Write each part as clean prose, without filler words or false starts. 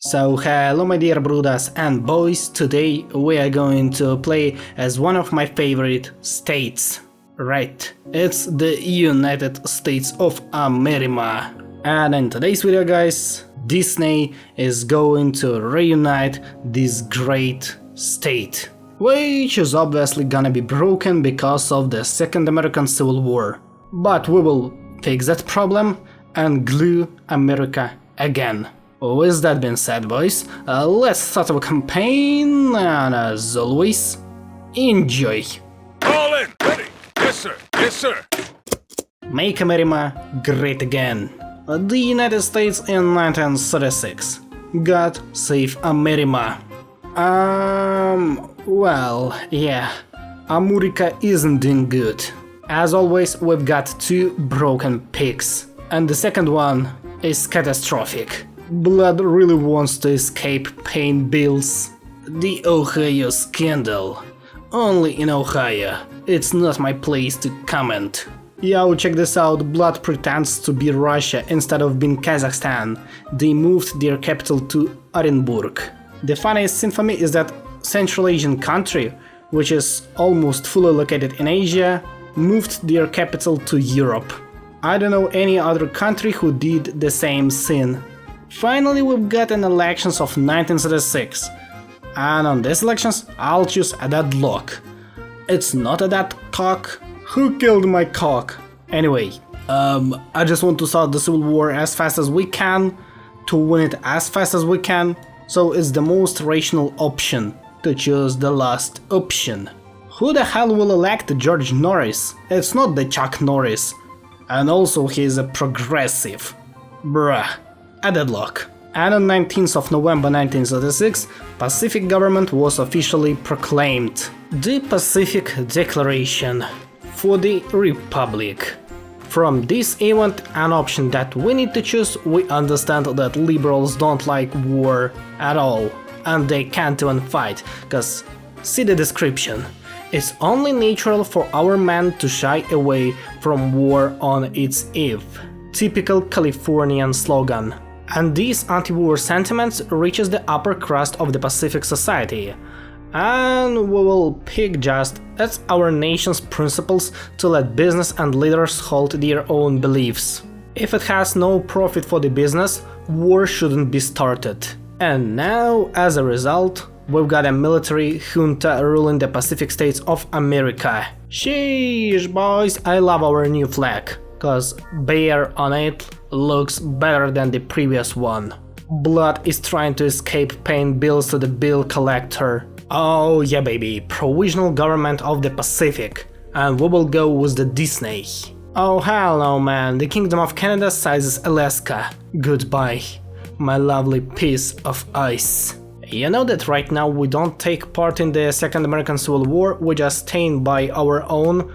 So hello my dear brothers and boys, today we are going to play as one of my favorite states. Right, it's the United States of America. And in today's video guys, Disney is going to reunite this great state, which is obviously gonna be broken because of the Second American Civil War. But we will fix that problem and glue America again. With that being said, boys, let's start our campaign, and as always, enjoy! All in! Ready! Yes, sir! Yes, sir! Make America great again. The United States in 1936. God save America. Well, yeah, America isn't doing good. As always, we've got two broken pigs, and the second one is catastrophic. Blood really wants to escape paying bills. The Ohio scandal. Only in Ohio. It's not my place to comment. Yo, check this out. Blood pretends to be Russia instead of being Kazakhstan. They moved their capital to Orenburg. The funniest thing for me is that Central Asian country, which is almost fully located in Asia, moved their capital to Europe. I don't know any other country who did the same thing. Finally, we've got an elections of 1936, and on these elections I'll choose a deadlock. It's not a dead cock. Who killed my cock? Anyway, I just want to start the Civil War as fast as we can, to win it as fast as we can, so it's the most rational option to choose the last option. Who the hell will elect George Norris? It's not the Chuck Norris. And also he's a progressive. Bruh. A deadlock. And on 19th of November 1936, Pacific government was officially proclaimed. The Pacific Declaration for the Republic. From this event, an option that we need to choose, we understand that liberals don't like war at all, and they can't even fight, cause see the description. It's only natural for our men to shy away from war on its eve. Typical Californian slogan. And these anti-war sentiments reaches the upper crust of the Pacific society, and we will pick just as our nation's principles to let business and leaders hold their own beliefs. If it has no profit for the business, war shouldn't be started. And now, as a result, we've got a military junta ruling the Pacific States of America. Sheesh, boys, I love our new flag, cause bear on it looks better than the previous one. Blood is trying to escape paying bills to the bill collector. Oh yeah baby, provisional government of the Pacific. And we will go with the Disney. Oh hell no man, the Kingdom of Canada sizes Alaska. Goodbye, my lovely piece of ice. You know that right now we don't take part in the Second American Civil War, we just stand by our own.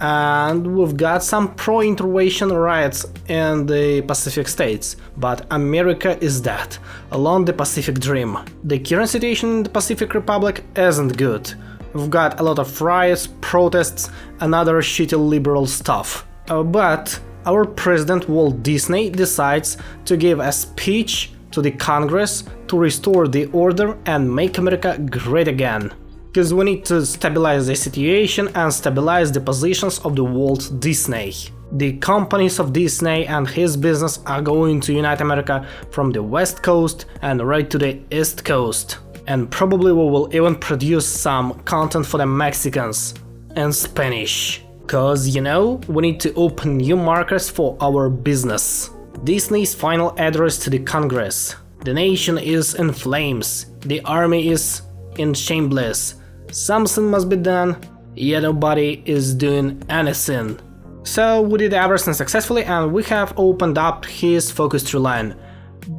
And we've got some pro-intervention riots in the Pacific States, but America is dead, along the Pacific Dream. The current situation in the Pacific Republic isn't good. We've got a lot of riots, protests, and other shitty liberal stuff. But our president Walt Disney decides to give a speech to the Congress to restore the order and make America great again. Because we need to stabilize the situation and stabilize the positions of the Walt Disney. The companies of Disney and his business are going to unite America from the West Coast and right to the East Coast. And probably we will even produce some content for the Mexicans in Spanish. Cause you know, we need to open new markets for our business. Disney's final address to the Congress. The nation is in flames. The army is in shambles. Something must be done, yet nobody is doing anything. So we did everything successfully and we have opened up his focus through line.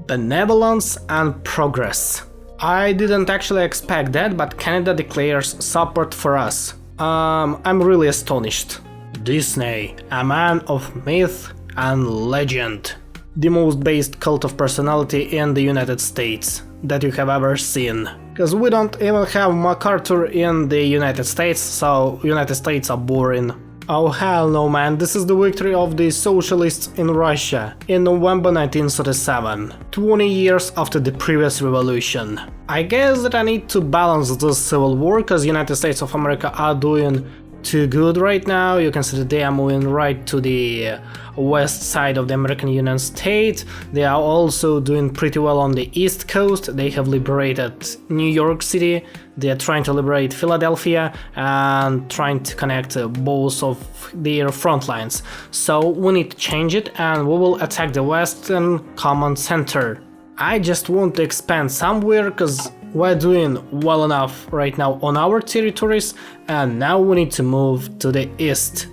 Benevolence and progress. I didn't actually expect that, but Canada declares support for us. I'm really astonished. Disney, a man of myth and legend. The most based cult of personality in the United States that you have ever seen. Cause we don't even have MacArthur in the United States, so United States are boring. Oh hell no man, this is the victory of the socialists in Russia in November 1937, 20 years after the previous revolution. I guess that I need to balance this civil war cause United States of America are doing too good right now. You can see that they are moving right to the west side of the American Union state. They are also doing pretty well on the east coast. They have liberated New York City. They are trying to liberate Philadelphia and trying to connect both of their front lines. So we need to change it and we will attack the Western Command Center. I just want to expand somewhere because we're doing well enough right now on our territories, and now we need to move to the east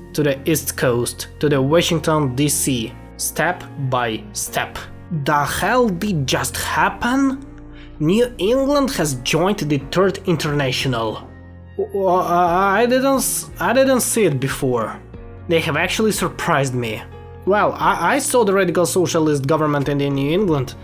coast, to the Washington DC, step by step. The hell did just happen? New England has joined the Third International. I didn't see it before. They have actually surprised me. Well, I saw the radical socialist government in New England,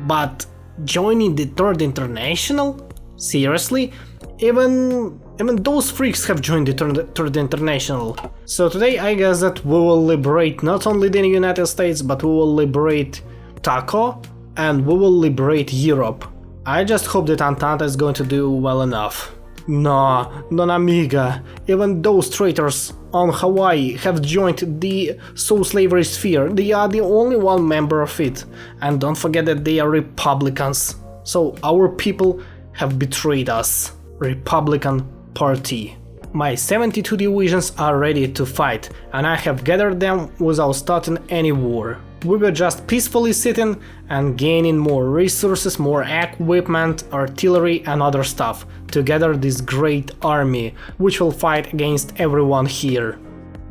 but joining the Third International? Seriously? Even those freaks have joined the Third International. So today I guess that we will liberate not only the United States, but we will liberate Taco and we will liberate Europe. I just hope that Entente is going to do well enough. No, non amiga, even those traitors on Hawaii have joined the Soul Slavery Sphere. They are the only one member of it. And don't forget that they are Republicans. So our people have betrayed us. Republican Party. My 72 divisions are ready to fight, and I have gathered them without starting any war. We were just peacefully sitting and gaining more resources, more equipment, artillery and other stuff to gather this great army, which will fight against everyone here.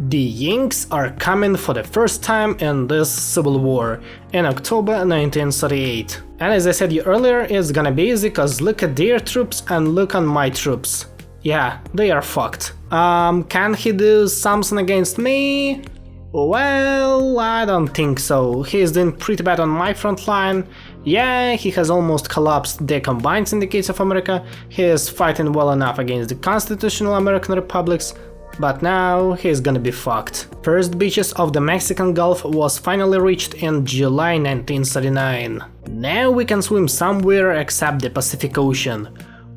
The Yanks are coming for the first time in this civil war in October 1938. And as I said earlier, it's gonna be easy cause look at their troops and look on my troops. Yeah, they are fucked. Can he do something against me? Well, I don't think so. He is doing pretty bad on my front line. Yeah, he has almost collapsed the combined syndicates of America. He is fighting well enough against the constitutional American republics, but now he is gonna be fucked. First beaches of the Mexican Gulf was finally reached in July 1939. Now we can swim somewhere except the Pacific Ocean,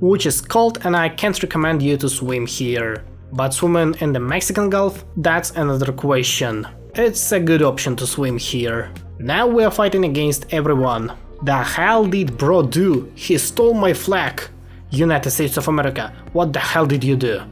which is cold and I can't recommend you to swim here. But swimming in the Mexican Gulf, that's another question. It's a good option to swim here. Now we are fighting against everyone. The hell did bro do? He stole my flag. United States of America, what the hell did you do?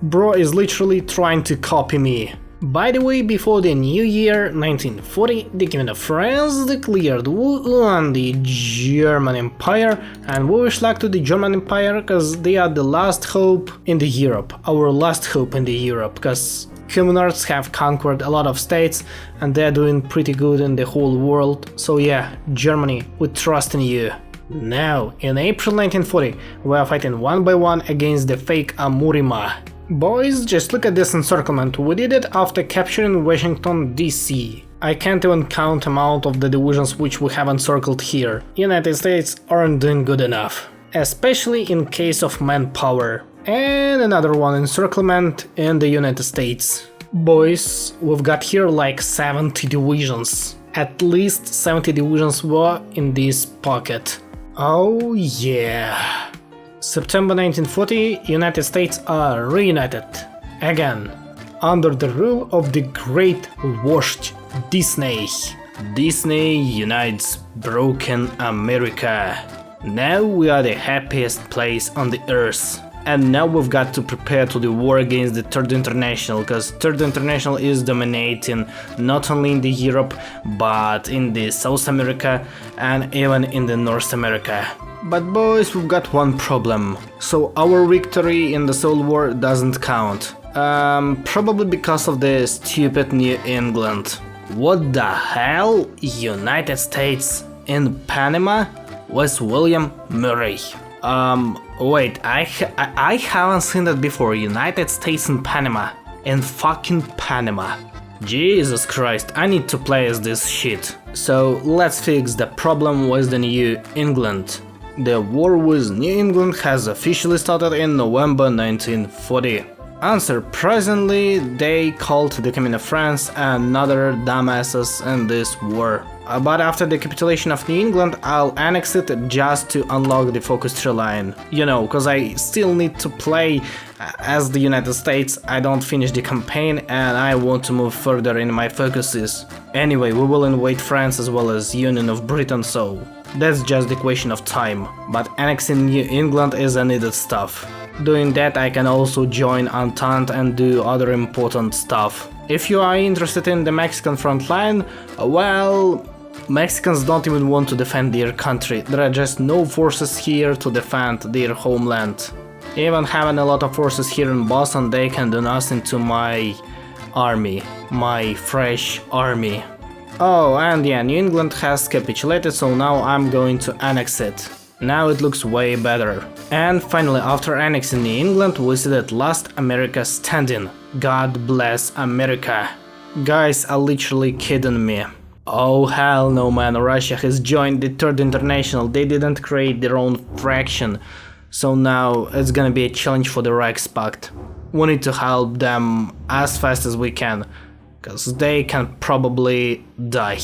Bro is literally trying to copy me. By the way, before the new year 1940, the Kingdom of France declared war on the German Empire, and we wish luck to the German Empire because they are the last hope in the Europe, our last hope in the Europe, because communists have conquered a lot of states and they're doing pretty good in the whole world, so yeah, Germany, we trust in you. Now, in April 1940, we are fighting one by one against the fake Amurima. Boys, just look at this encirclement, we did it after capturing Washington DC. I can't even count amount of the divisions which we have encircled here. United States aren't doing good enough, especially in case of manpower. And another one encirclement in the United States. Boys, we've got here like 70 divisions. At least 70 divisions were in this pocket. Oh yeah. September 1940, United States are reunited, again, under the rule of the great Walt Disney. Disney unites broken America. Now we are the happiest place on the earth. And now we've got to prepare to the war against the Third International, because Third International is dominating not only in the Europe, but in the South America and even in the North America. But boys, we've got one problem. So our victory in the Civil War doesn't count. Probably because of the stupid New England. What the hell? United States in Panama? Was William Murray. Wait, I haven't seen that before. United States in Panama. In fucking Panama. Jesus Christ, I need to play as this shit. So let's fix the problem with the New England. The war with New England has officially started in November 1940. Unsurprisingly, they called the Commune of France another dumbasses in this war. But after the capitulation of New England, I'll annex it just to unlock the focus tree line. You know, cause I still need to play as the United States, I don't finish the campaign and I want to move further in my focuses. Anyway, we will invade France as well as Union of Britain, so that's just the question of time. But annexing New England is a needed stuff. Doing that, I can also join Entente and do other important stuff. If you are interested in the Mexican front line, well, Mexicans don't even want to defend their country. There are just no forces here to defend their homeland. Even having a lot of forces here in Boston, they can do nothing to my army, my fresh army. Oh, and yeah, New England has capitulated, so now I'm going to annex it. Now it looks way better. And finally, after annexing New England, we see that last America standing. God bless America. Guys are literally kidding me. Oh hell no, man, Russia has joined the Third International. They didn't create their own fraction. So now it's gonna be a challenge for the Reichspakt. We need to help them as fast as we can, cause they can probably die.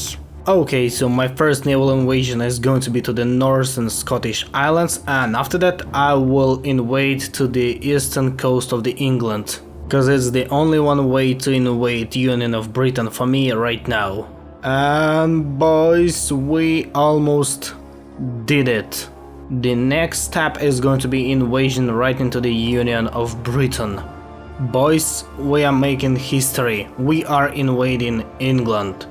Okay, so my first naval invasion is going to be to the Northern Scottish Islands, and after that I will invade to the eastern coast of the England, cause it's the only one way to invade Union of Britain for me right now. And boys, we almost did it. The next step is going to be invasion right into the Union of Britain. Boys, we are making history. We are invading England.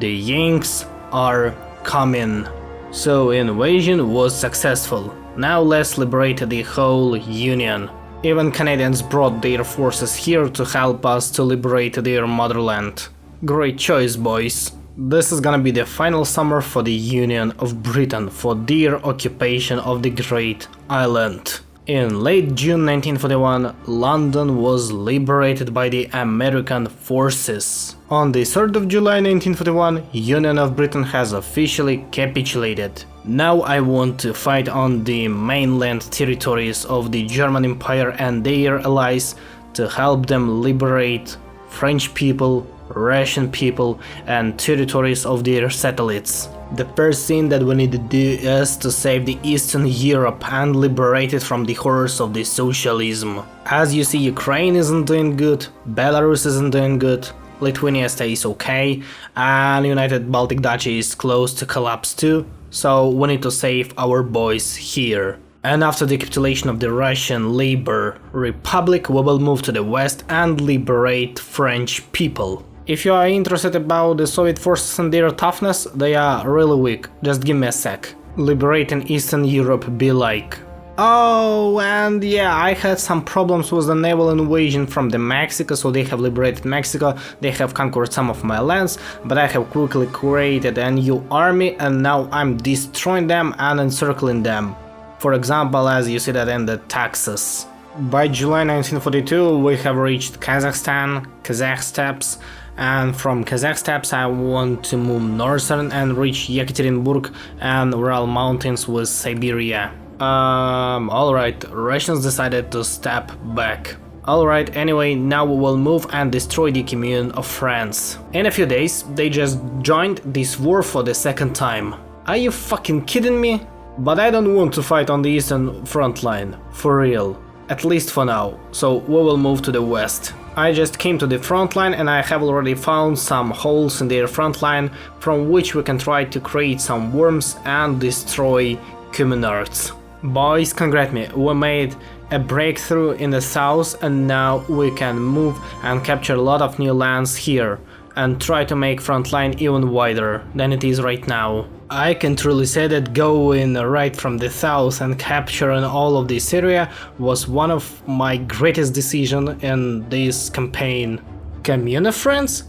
The Yanks are coming. So invasion was successful. Now let's liberate the whole Union. Even Canadians brought their forces here to help us to liberate their motherland. Great choice, boys. This is gonna be the final summer for the Union of Britain for their occupation of the Great Island. In late June 1941, London was liberated by the American forces. On the 3rd of July 1941, Union of Britain has officially capitulated. Now I want to fight on the mainland territories of the German Empire and their allies to help them liberate French people, Russian people and territories of their satellites. The first thing that we need to do is to save the Eastern Europe and liberate it from the horrors of the socialism. As you see, Ukraine isn't doing good, Belarus isn't doing good, Lithuania stays okay, and United Baltic Duchy is close to collapse too, so we need to save our boys here. And after the capitulation of the Russian Labour Republic, we will move to the west and liberate French people. If you are interested about the Soviet forces and their toughness, they are really weak, just give me a sec. Liberating Eastern Europe be like. Oh, and yeah, I had some problems with the naval invasion from the Mexico, so they have liberated Mexico, they have conquered some of my lands, but I have quickly created a new army and now I'm destroying them and encircling them. For example, as you see that in the Texas. By July 1942 we have reached Kazakhstan, Kazakh steppes, and from Kazakh steppes I want to move northern and reach Yekaterinburg and Ural Mountains with Siberia. Alright, Russians decided to step back. Alright, anyway, now we will move and destroy the Commune of France. In a few days, they just joined this war for the second time. Are you fucking kidding me? But I don't want to fight on the eastern front line, for real. At least for now, so we will move to the west. I just came to the front line and I have already found some holes in their front line from which we can try to create some worms and destroy communards. Boys, congrats me, we made a breakthrough in the south and now we can move and capture a lot of new lands here and try to make front line even wider than it is right now. I can truly say that going right from the south and capturing all of this area was one of my greatest decisions in this campaign. Commune of France?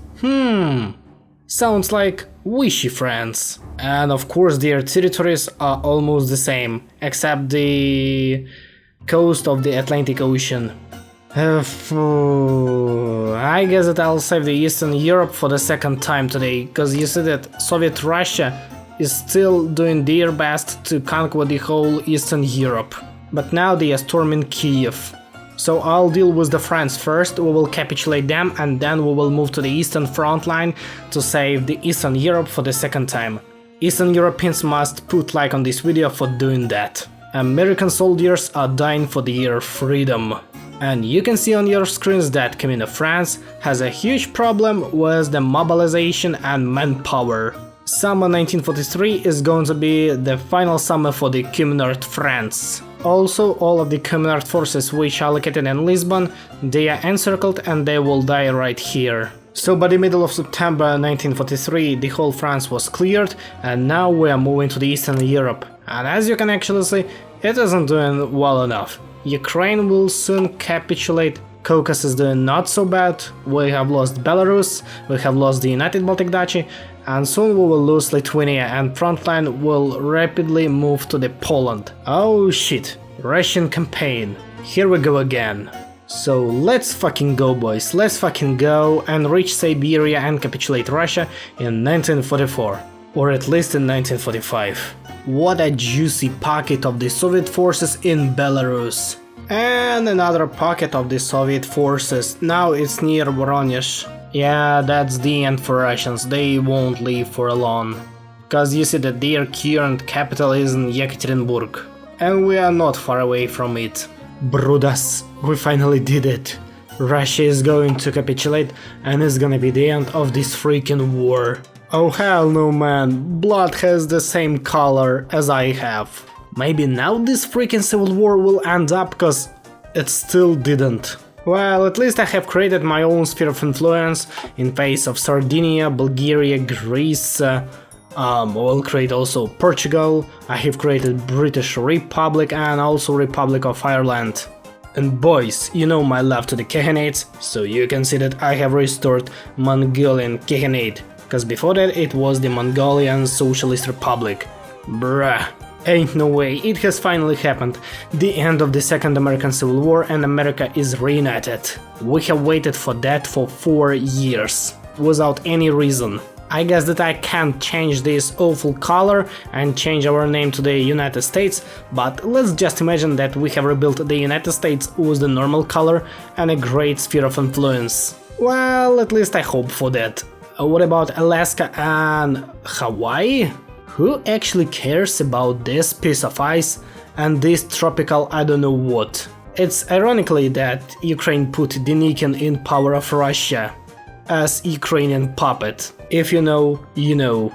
Sounds like wishy France. And of course their territories are almost the same, except the coast of the Atlantic Ocean. I guess that I'll save the Eastern Europe for the second time today, cause you see that Soviet Russia is still doing their best to conquer the whole Eastern Europe. But now they are storming Kiev. So I'll deal with the France first, we will capitulate them and then we will move to the Eastern front line to save the Eastern Europe for the second time. Eastern Europeans must put like on this video for doing that. American soldiers are dying for their freedom. And you can see on your screens that Commune of France has a huge problem with the mobilization and manpower. Summer 1943 is going to be the final summer for the Communard France. Also, all of the Communard forces which are located in Lisbon, they are encircled and they will die right here. So by the middle of September 1943 the whole France was cleared and now we are moving to the Eastern Europe. And as you can actually see, it isn't doing well enough. Ukraine will soon capitulate, Caucasus is doing not so bad, we have lost Belarus, we have lost the United Baltic Duchy, and soon we will lose Lithuania and frontline will rapidly move to the Poland. Oh shit, Russian campaign, here we go again. So let's fucking go boys, let's fucking go and reach Siberia and capitulate Russia in 1944, or at least in 1945. What a juicy pocket of the Soviet forces in Belarus. And another pocket of the Soviet forces, now it's near Voronezh. Yeah, that's the end for Russians, they won't leave for long. Cause you see that their current capital is in Yekaterinburg. And we are not far away from it. Brudas, we finally did it. Russia is going to capitulate and it's gonna be the end of this freaking war. Oh hell no man, blood has the same color as I have. Maybe now this freaking civil war will end up, cause it still didn't. Well, at least I have created my own sphere of influence in face of Sardinia, Bulgaria, Greece, we'll create also Portugal, I have created British Republic and also Republic of Ireland. And boys, you know my love to the Khanates, so you can see that I have restored Mongolian Khaganate. Cause before that it was the Mongolian Socialist Republic. Bruh, ain't no way, it has finally happened. The end of the Second American Civil War and America is reunited. We have waited for that for 4 years, without any reason. I guess that I can't change this awful color and change our name to the United States, but let's just imagine that we have rebuilt the United States with the normal color and a great sphere of influence. Well, at least I hope for that. What about Alaska and Hawaii? Who actually cares about this piece of ice and this tropical I don't know what? It's ironically that Ukraine put Denikin in power of Russia as Ukrainian puppet. If you know, you know.